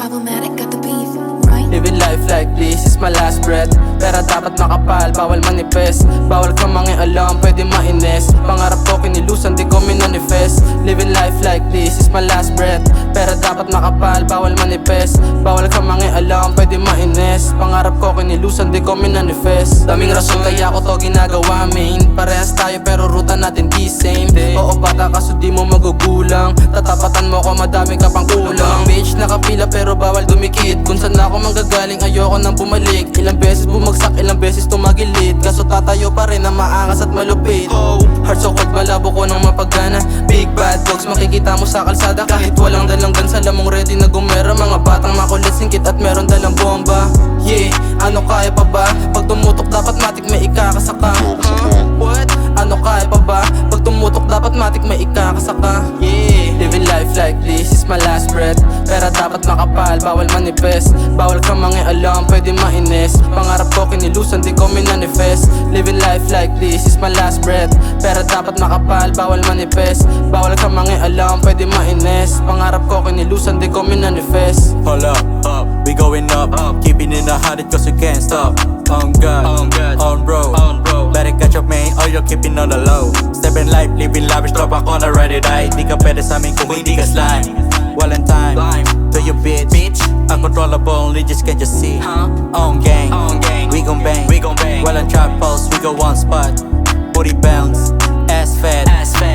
Problematic, got the beef, right? Living life like this is my last breath. Pera dapat makapal, bawal manifest. Bawal ka mangialam, pwede mainis. Pangarap ko kinilusan, di ko minanifest. Living life like this is my last breath. Pera dapat makapal, bawal manifest. Bawal ka mangialam, pwede mainis. Pangarap ko kinilusan, di ko minanifest. Daming rason kaya ko to ginagawa main. Parehas tayo pero ruta natin di same. Oo bata kaso di mo magugulang. Tatapatan mo ko madami ka pang kulang. Bitch nakapila pero bawal dumikit. Kung saan ako manggagaling ayoko nang bumalik. Ilang beses bumagsak, ilang beses tumagilid. Kaso tatayo pa rin na maangas at malupit. Heart so cold, malabo ko ng mapagana. Big bad dogs, makikita mo sa kalsada. Kahit walang dalang gansa, lamong ready na gumera. Mga batang makulit, singkit at meron dalang bomba. Yeah, ano kaya pa ba? Pag tumutok dapat matik may ikakasaka. What? Ano kaya pa ba? Pag tumutok dapat matik may ikakasaka. Yeah, living life like this is my last breath. Pera dapat makapal, bawal manifest. Bawal ka mangialam, pwede mainis. Pangarap ko kinilusan, di ko minanifest. Living life like this is my last breath. Pera dapat makapal, bawal manifest. Bawal ka mangialam, pwede mainis. Pangarap ko kinilusan, di ko minanifest. Hold up, we going up, keeping it 100 cause we can't stop. On God, on bro, better catch up man, or you're keeping on the low. Stepping life, living lavish, drop ako na ready die. Di ka pwede sa amin kung hindi ka slime. Walang time, to your bitch, uncontrollable, you just can't just see. On gang, we gon' bang, walang trap pulse, we go one spot. Booty bounce, ass fat,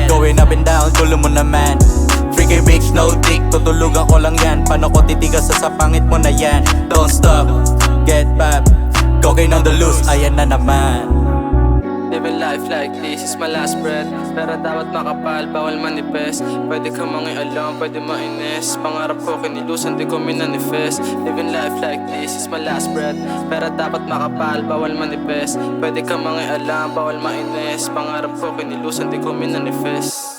going up and down, gulo mo naman. Freaky bitch, no dick, tutulugan ko lang yan. Paano ko titigas sa pangit mo na yan? Don't stop, get back, cocaine on the loose, ayan na naman. Living life like this is my last breath. Pero dapat makapal, bawal manifest. Pwede ka mangialam, pwede mainis. Pangarap ko kinilusan, di ko minanifest. Living life like this is my last breath. Pero dapat makapal, bawal manifest. Pwede ka mangialam, bawal mainis. Pangarap ko kinilusan, di ko minanifest.